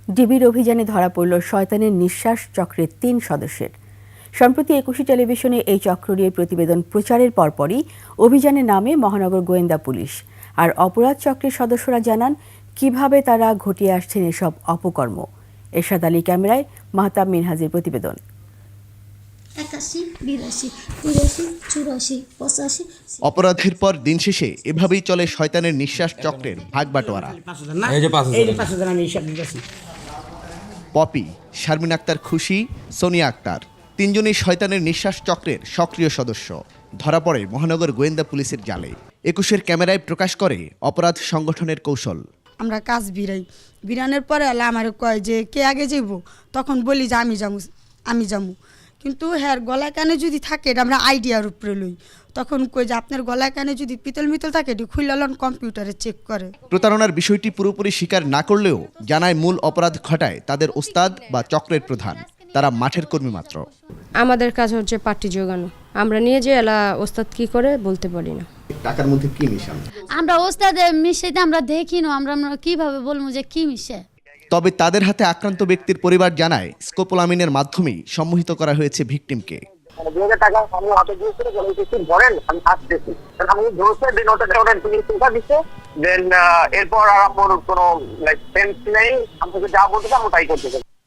ডিবির অভিযানে ধরা পড়ল শয়তানের নিঃশ্বাস চক্রের ৩ সদস্যের। সম্প্রতি একুশে টেলিভিশনে এই চক্র নিয়ে প্রতিবেদন প্রচারের পরপরই অভিযানে নামে মহানগর গোয়েন্দা পুলিশ। আর অপরাধ চক্রের সদস্যরা জানান কিভাবে তারা ঘটিয়ে আসছেন এসব অপকর্ম। এরশাদ আলী ক্যামেরায়, মাহতাব মিনহাজের প্রতিবেদন। 81, 82, 83, 84, 85। অপরাধের পর দিন শেষে এভাবেই চলে শয়তানের নিঃশ্বাস চক্রের ভাগ বাটোয়ারা। পপি, শারমিন আক্তার খুশি, সোনিয়া আক্তার ৩ জনই শয়তানের নিঃশ্বাস চক্রের সক্রিয় সদস্য। ধরা পড়ে মহানগর গোয়েন্দা পুলিশের জালে। একুশের ক্যামেরায় প্রকাশ করে অপরাধ সংগঠনের কৌশল। আমরা কাজ বিরানের পরে আমার কয় যে কে আগে যাইব, তখন বলি যে আমি যাবো কিন্তু হ্যাঁ গলায় কানে যদি থাকে এটা আমরা আইডিয়ার উপরে লই, তখন কই যে আপনার গলায় কানে যদি পিতল মিতল থাকে এটি খুললালন কম্পিউটারে চেক করে। প্রতারণার বিষয়টি পুরোপুরি স্বীকার না করলেও জানায় মূল অপরাধ ঘটায় তাদের ওস্তাদ বা চক্রের প্রধান। তারা মাঠের কর্মী মাত্র। আমাদের কাজ হচ্ছে পার্টি জোগানো, আমরা নিয়ে যে এলা ওস্তাদ কি করে বলতে পারি না। টাকার মধ্যে কি মিশান? আমরা ওস্তাদে মিশাইতে আমরা দেখি না, আমরা কিভাবে বলবো যে কি মিশে। তবে তাদের হাতে আক্রান্ত ব্যক্তির পরিবার জানায় স্কোপোলামিনের মাধ্যমেই সম্মোহিত করা হয়েছে ভিকটিমকে।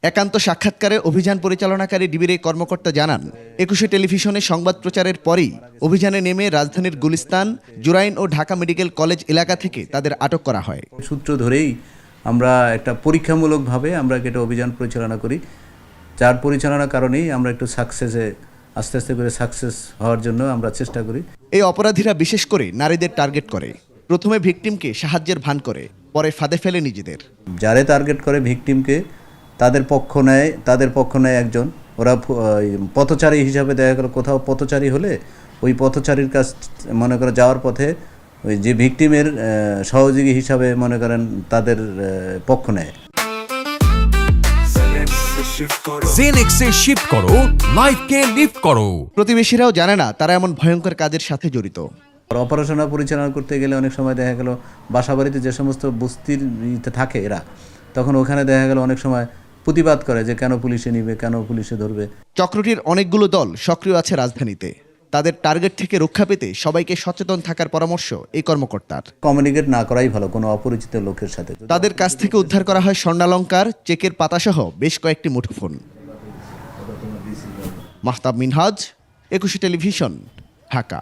একান্ত সাক্ষাৎকারে অভিযান পরিচালনাকারী ডিবির এই কর্মকর্তা জানান, একুশে টেলিভিশনে সংবাদ প্রচারের পরই অভিযানে নেমে রাজধানীর গুলিস্তান, জুরাইন ও ঢাকা মেডিকেল কলেজ এলাকা থেকে তাদের আটক করা হয়। সূত্র ধরেই আমরা একটা পরীক্ষামূলকভাবে আমরা একটা অভিযান পরিচালনা করি, যার পরিচালনার কারণেই আমরা একটু আস্তে আস্তে করে সাকসেস হওয়ার জন্য আমরা চেষ্টা করি। এই অপরাধীরা বিশেষ করে নারীদের টার্গেট করে। প্রথমে ভিকটিমকে সাহায্যের ভান করে, পরে ফাঁদে ফেলে নিজেদের। যারে টার্গেট করে ভিকটিমকে তাদের পক্ষ নেয় একজন। ওরা পথচারী হিসাবে দেখা গেল কোথাও পথচারী হলে ওই পথচারীর কাছ মনে করে যাওয়ার পথে ওই যে ভিকটিমের সহযোগী হিসাবে মনে করেন তাদের পক্ষ নেয়। জেনেক্সে শিফট করো, লাইফকে লিফট করো। প্রতিবেশীরাও জানে না তারা এমন ভয়ঙ্কর কাজের সাথে জড়িত। অপারেশন পরিচালনা করতে গেলে অনেক সময় দেখা গেল বাসাবাড়িতে যে সমস্ত বস্তির থাকে এরা, তখন ওখানে দেখা গেল অনেক সময় প্রতিবাদ করে যে কেন পুলিশে নিবে, কেন পুলিশে ধরবে। চক্রটির অনেকগুলো দল সক্রিয় আছে রাজধানীতে। তাদের টার্গেট থেকে রক্ষা পেতে সবাইকে সচেতন থাকার পরামর্শ এই কর্মকর্তার। কমিউনিকেট না করাই ভালো কোনো অপরিচিত লোকের সাথে। তাদের কাছ থেকে উদ্ধার করা হয় স্বর্ণালংকার, চেকের পাতাসহ বেশ কয়েকটি মুঠোফোন। মাহতাব মিনহাজ, একুশে টেলিভিশন, ঢাকা।